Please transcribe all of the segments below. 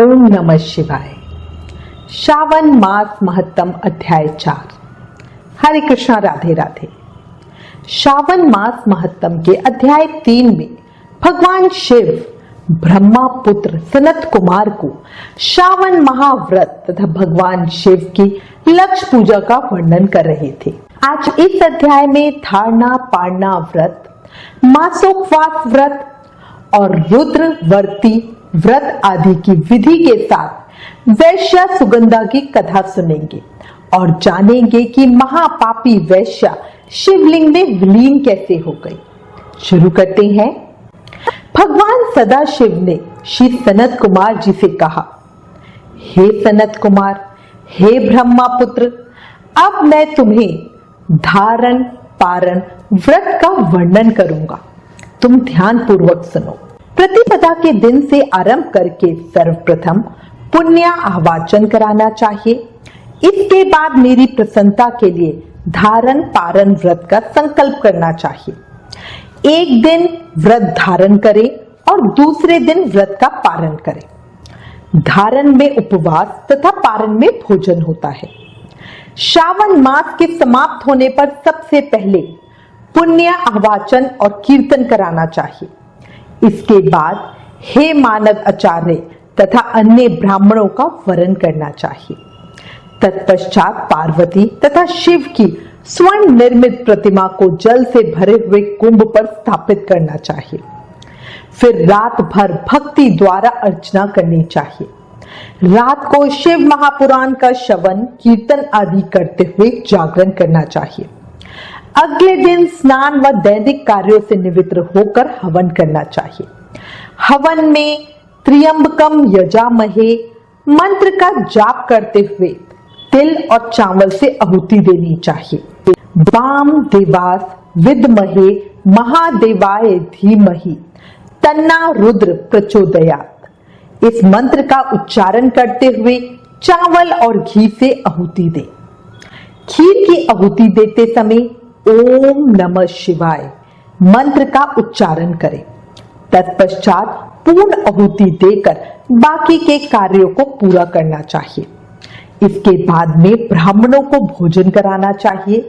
ओम नमः शिवाय। श्रावण मास महत्तम अध्याय 4। हरे कृष्णा, राधे राधे। श्रावण मास महत्तम के अध्याय 3 में भगवान शिव ब्रह्मा पुत्र सनत कुमार को श्रावण महाव्रत तथा भगवान शिव की लक्ष्य पूजा का वर्णन कर रहे थे। आज इस अध्याय में धारणा पारणा व्रत, मासोपवास व्रत और रुद्रवर्ती व्रत आदि की विधि के साथ वैश्या सुगंधा की कथा सुनेंगे और जानेंगे कि महापापी वैश्या शिवलिंग में विलीन कैसे हो गई। शुरू करते हैं। भगवान सदाशिव ने श्री सनत कुमार जी से कहा, हे सनत कुमार, हे ब्रह्मा पुत्र, अब मैं तुम्हें धारण पारण व्रत का वर्णन करूंगा। तुम ध्यान पूर्वक सुनो। प्रतिपदा के दिन से आरंभ करके सर्वप्रथम पुण्य आवाचन कराना चाहिए। इसके बाद मेरी प्रसन्नता के लिए धारण पारण व्रत का संकल्प करना चाहिए। एक दिन व्रत धारण करें और दूसरे दिन व्रत का पारण करें। धारण में उपवास तथा पारण में भोजन होता है। श्रावण मास के समाप्त होने पर सबसे पहले पुण्य आवाचन और कीर्तन कराना चाहिए। इसके बाद हे मानद आचार्य तथा अन्य ब्राह्मणों का वरण करना चाहिए। तत्पश्चात पार्वती तथा शिव की स्वर्ण निर्मित प्रतिमा को जल से भरे हुए कुंभ पर स्थापित करना चाहिए। फिर रात भर भक्ति द्वारा अर्चना करनी चाहिए। रात को शिव महापुराण का श्रवण कीर्तन आदि करते हुए जागरण करना चाहिए। अगले दिन स्नान व दैनिक कार्यों से निवृत्त होकर हवन करना चाहिए। हवन में त्र्यंबकम यजामहे मंत्र का जाप करते हुए तिल और चावल से आहुति देनी चाहिए। वाम देवास विद्महे महादेवाय धीमहि तन्ना रुद्र प्रचोदयात्। इस मंत्र का उच्चारण करते हुए चावल और घी से आहुति दे। खीर की आहुति देते समय ओम नमः शिवाय मंत्र का उच्चारण करें। तत्पश्चात पूर्ण आहुति देकर बाकी के कार्यों को पूरा करना चाहिए। इसके बाद में ब्राह्मणों को भोजन कराना चाहिए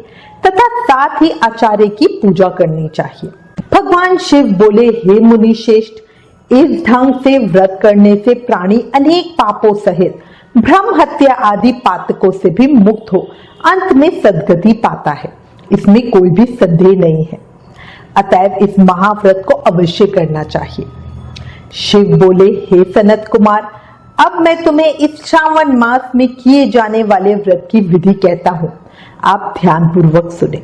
तथा साथ ही आचार्य की पूजा करनी चाहिए। भगवान शिव बोले, हे मुनि श्रेष्ठ, इस ढंग से व्रत करने से प्राणी अनेक पापों सहित ब्रह्म हत्या आदि पातकों से भी मुक्त हो अंत में सद्गति पाता है। इसमें कोई भी संदेह नहीं है। अतएव इस महाव्रत को अवश्य करना चाहिए। शिव बोले, हे सनत कुमार, अब मैं तुम्हें इस श्रावण मास में किए जाने वाले व्रत की विधि कहता हूँ। आप ध्यान पूर्वक सुने।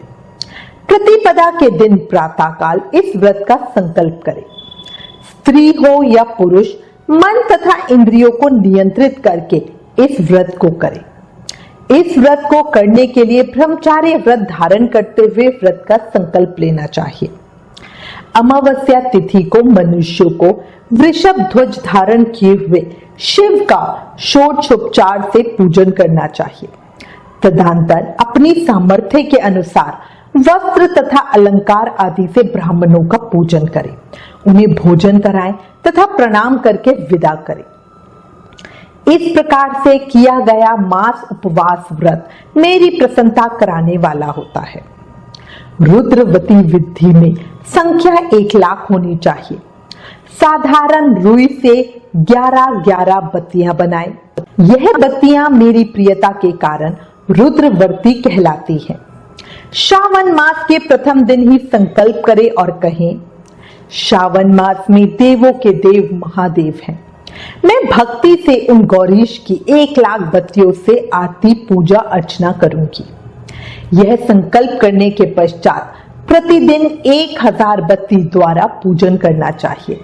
प्रतिपदा के दिन प्रातःकाल इस व्रत का संकल्प करें। स्त्री हो या पुरुष मन तथा इंद्रियों को नियंत्रित करके इस व्रत को करें। इस व्रत को करने के लिए ब्रह्मचार्य व्रत धारण करते हुए व्रत का संकल्प लेना चाहिए। अमावस्या तिथि को मनुष्यों को वृषभ ध्वज धारण किए हुए शिव का षोडशोपचार से पूजन करना चाहिए। तदनंतर अपनी सामर्थ्य के अनुसार वस्त्र तथा अलंकार आदि से ब्राह्मणों का पूजन करें, उन्हें भोजन कराएं तथा प्रणाम करके विदा करें। इस प्रकार से किया गया मास उपवास व्रत मेरी प्रसन्नता कराने वाला होता है। रुद्रवती विधि में संख्या 1,00,000 होनी चाहिए। साधारण रुई से 11-11 बत्तियां बनाएं। यह बत्तियां मेरी प्रियता के कारण रुद्रवर्ती कहलाती हैं। श्रावण मास के प्रथम दिन ही संकल्प करें और कहें, श्रावण मास में देवों के देव महादेव हैं। मैं भक्ति से उन गौरीश की 1,00,000 बत्तियों से आरती पूजा अर्चना करूंगी। यह संकल्प करने के पश्चात प्रतिदिन 1000 बत्ती द्वारा पूजन करना चाहिए।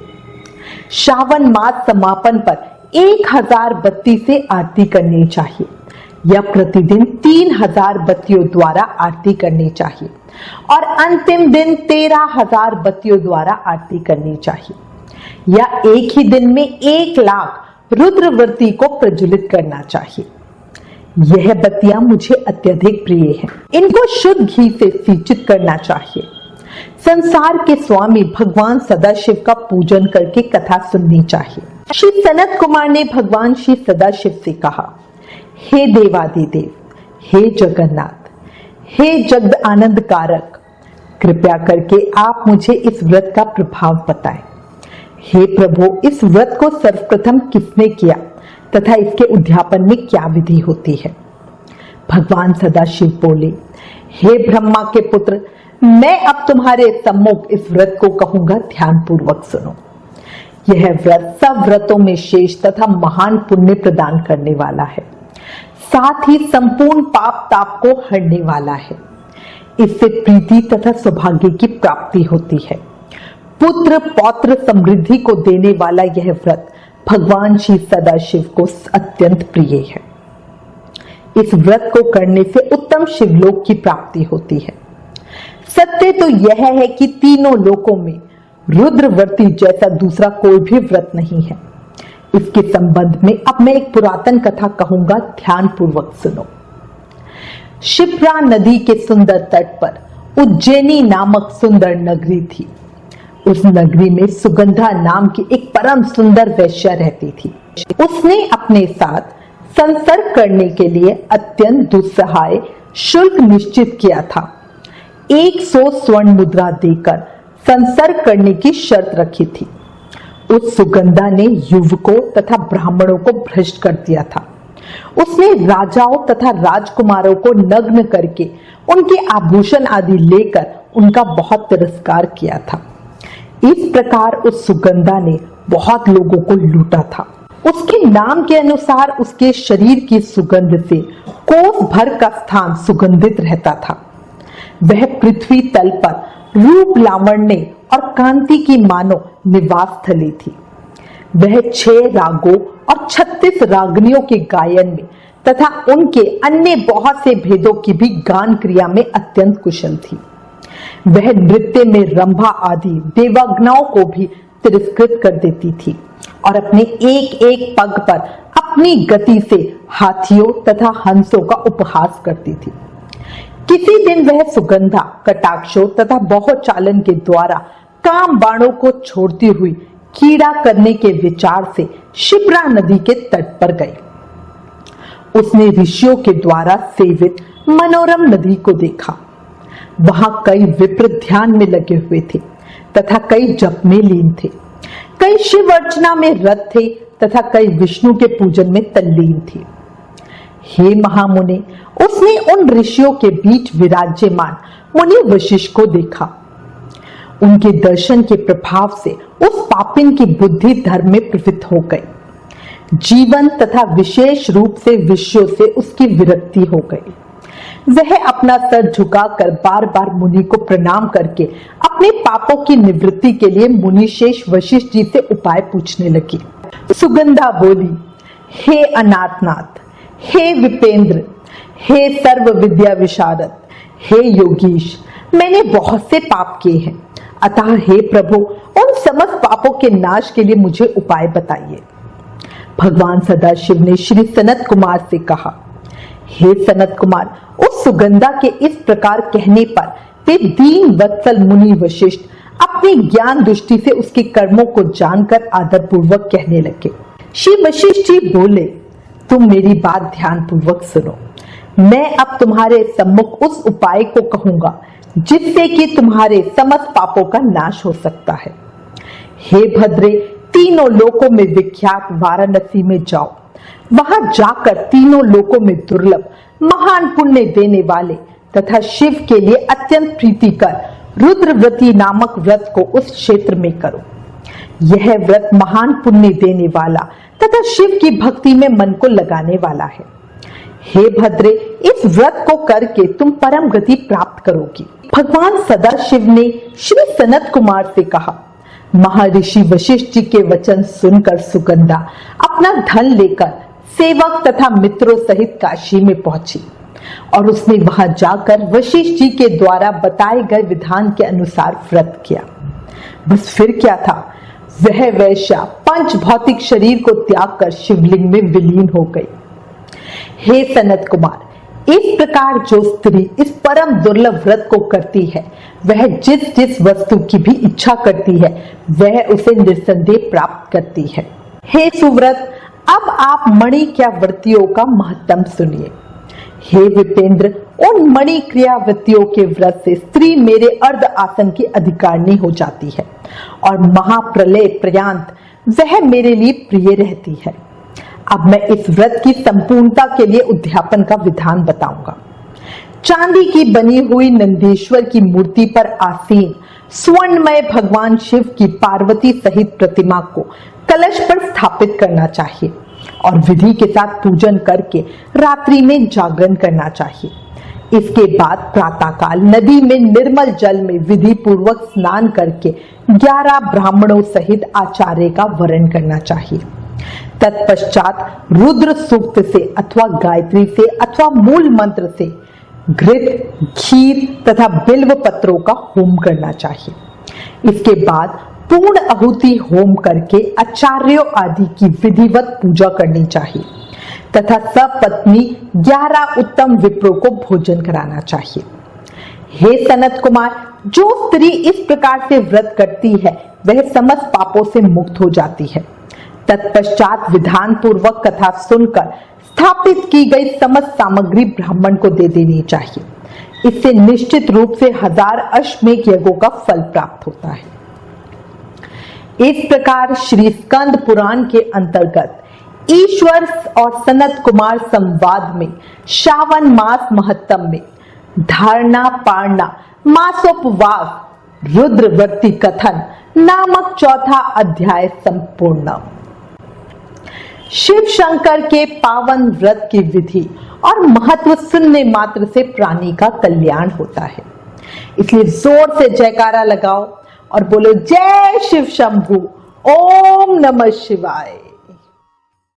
श्रावण मास समापन पर 1000 बत्ती से आरती करनी चाहिए या प्रतिदिन 3000 बत्तियों द्वारा आरती करनी चाहिए और अंतिम दिन 13,000 बत्तियों द्वारा आरती करनी चाहिए या एक ही दिन में 1,00,000 रुद्रवर्ती को प्रज्वलित करना चाहिए। यह बत्तियां मुझे अत्यधिक प्रिय हैं। इनको शुद्ध घी से सिंचित करना चाहिए। संसार के स्वामी भगवान सदाशिव का पूजन करके कथा सुननी चाहिए। श्री सनत कुमार ने भगवान श्री सदाशिव से कहा, हे देवादिदेव, हे जगन्नाथ, हे जगद आनंद कारक, कृपया करके आप मुझे इस व्रत का प्रभाव बताएं। हे प्रभु, इस व्रत को सर्वप्रथम किसने किया तथा इसके उद्यापन में क्या विधि होती है? भगवान सदाशिव बोले, हे ब्रह्मा के पुत्र, मैं अब तुम्हारे सम्मुख इस व्रत को कहूंगा, ध्यान पूर्वक सुनो। यह व्रत सब व्रतों में शेष तथा महान पुण्य प्रदान करने वाला है, साथ ही संपूर्ण पाप ताप को हरने वाला है। इससे प्रीति तथा सौभाग्य की प्राप्ति होती है। पुत्र पौत्र समृद्धि को देने वाला यह व्रत भगवान श्री सदाशिव को अत्यंत प्रिय है। इस व्रत को करने से उत्तम शिवलोक की प्राप्ति होती है। सत्य तो यह है कि तीनों लोकों में रुद्रवर्ती जैसा दूसरा कोई भी व्रत नहीं है। इसके संबंध में अब मैं एक पुरातन कथा कहूंगा, ध्यान पूर्वक सुनो। शिप्रा नदी के सुंदर तट पर उज्जैनी नामक सुंदर नगरी थी। उस नगरी में सुगंधा नाम की एक परम सुंदर वैश्या रहती थी। उसने अपने साथ संसर्ग करने के लिए अत्यंत दुस्सहाय शुल्क निश्चित किया था। 100 स्वर्ण मुद्रा देकर संसर्ग करने की शर्त रखी थी। उस सुगंधा ने युवकों तथा ब्राह्मणों को भ्रष्ट कर दिया था। उसने राजाओं तथा राजकुमारों को नग्न करके उनके आभूषण आदि लेकर उनका बहुत तिरस्कार किया था। इस प्रकार उस सुगंधा ने बहुत लोगों को लूटा था। उसके नाम के अनुसार उसके शरीर की सुगंध से कोस भर का स्थान सुगंधित रहता था। वह पृथ्वी तल पर रूप लावण्य और कांति की मानो निवास स्थली थी। वह 6 रागों और 36 रागनियों के गायन में तथा उनके अन्य बहुत से भेदों की भी गान क्रिया में अत्यंत कुशल थी। वह नृत्य में रंभा आदि देवाग्नाओं को भी तिरस्कृत कर देती थी और अपने एक एक पग पर अपनी गति से हाथियों तथा हंसों का उपहास करती थी। किसी दिन वह सुगंधा कटाक्षों तथा बहुत चालन के द्वारा काम बाणों को छोड़ती हुई कीड़ा करने के विचार से शिप्रा नदी के तट पर गई। उसने ऋषियों के द्वारा सेवित मनोरम नदी को देखा। वहां कई विप्र ध्यान में लगे हुए थे तथा कई जप में लीन थे। कई शिव अर्चना में रत थे तथा कई विष्णु के पूजन में तल्लीन थे। हे महामुने, उसने उन ऋषियों के बीच विराज्यमान मुनि वशिष्ठ को देखा। उनके दर्शन के प्रभाव से उस पापिन की बुद्धि धर्म में प्रवृत्त हो गई। जीवन तथा विशेष रूप से विषयों से उसकी विरक्ति हो गई। वह अपना सर झुकाकर बार बार मुनि को प्रणाम करके अपने पापों की निवृत्ति के लिए मुनिशेष वशिष्ठ जी से उपाय पूछने लगी। सुगंधा बोली, हे अनाथनाथ, हे विपेंद्र, हे सर्व विद्या विशारद, हे योगीश, मैंने बहुत से पाप किए हैं, अतः हे प्रभु, उन समस्त पापों के नाश के लिए मुझे उपाय बताइए। भगवान सदाशिव ने श्री सनत कुमार से कहा, हे सनत कुमार, उस सुगंधा के इस प्रकार कहने पर वे दीन वत्सल मुनि वशिष्ठ अपनी ज्ञान दृष्टि से उसके कर्मों को जानकर आदर पूर्वक कहने लगे। श्री वशिष्ठ जी बोले, तुम मेरी बात ध्यान पूर्वक सुनो। मैं अब तुम्हारे सम्मुख उस उपाय को कहूंगा जिससे कि तुम्हारे समस्त पापों का नाश हो सकता है। हे भद्रे, तीनों लोकों में विख्यात वाराणसी में जाओ। वहां जाकर तीनों लोकों में दुर्लभ महान पुण्य देने वाले तथा शिव के लिए अत्यंत प्रीतिकर रुद्रव्रती नामक व्रत को उस क्षेत्र में करो। यह व्रत महान पुण्य देने वाला तथा शिव की भक्ति में मन को लगाने वाला है। हे भद्रे, इस व्रत को करके तुम परम गति प्राप्त करोगी। भगवान सदाशिव ने श्री सनत कुमार से कहा। महर्षि वशिष्ठ जी के वचन सुनकर सुगंधा अपना धन लेकर सेवक तथा मित्रों सहित काशी में पहुंची और उसने वहां जाकर वशिष्ठ जी के द्वारा बताए गए विधान के अनुसार व्रत किया। बस फिर क्या था, वह वैश्या पंच भौतिक शरीर को त्याग कर शिवलिंग में विलीन हो गई। हे सनत कुमार, इस प्रकार जो स्त्री इस परम दुर्लभ व्रत को करती है, वह जिस जिस वस्तु की भी इच्छा करती है, वह उसे निस्संदेह प्राप्त करती है। हे सुव्रत, अब आप मणि क्रिया व्रतियों का महत्व सुनिए। हे विपेंद्र, उन मणि क्रिया व्रतियों के व्रत से स्त्री मेरे अर्ध आसन की अधिकारिणी हो जाती है और महाप्रलय पर्यंत वह मेरे लिए प्रिय रहती है। अब मैं इस व्रत की संपूर्णता के लिए उद्यापन का विधान बताऊंगा। चांदी की बनी हुई नंदीश्वर की मूर्ति पर आसीन स्वर्णमय भगवान शिव की पार्वती सहित प्रतिमा को कलश पर स्थापित करना चाहिए और विधि के साथ पूजन करके रात्रि में जागरण करना चाहिए। इसके बाद प्रातःकाल नदी में निर्मल जल में विधि पूर्वक स्नान करके 11 ब्राह्मणों सहित आचार्य का वरण करना चाहिए। तत्पश्चात रुद्र सूक्त से अथवा गायत्री से अथवा मूल मंत्र से घृत, खीर तथा बिल्व पत्रों का होम करना चाहिए। इसके बाद पूर्ण आहुति होम करके आचार्यों आदि की विधिवत पूजा करनी चाहिए तथा सपत्नी 11 उत्तम विप्रों को भोजन कराना चाहिए। हे सनत कुमार, जो स्त्री इस प्रकार से व्रत करती है, वह समस्त पापों से मुक्त हो जाती है। तत्पश्चात विधान पूर्वक कथा सुनकर स्थापित की गई समस्त सामग्री ब्राह्मण को दे देनी चाहिए। इससे निश्चित रूप से 1000 अश्वमेध यज्ञों का फल प्राप्त होता है। इस प्रकार श्री स्कंद पुराण के अंतर्गत ईश्वर और सनत कुमार संवाद में श्रावण मास महत्तम में धारणा पारणा मासोपवास रुद्रवृत्ति कथन नामक चौथा अध्याय संपूर्ण। शिव शंकर के पावन व्रत की विधि और महत्व सुनने मात्र से प्राणी का कल्याण होता है। इसलिए जोर से जयकारा लगाओ और बोलो जय शिव शंभू, ओम नमः शिवाय।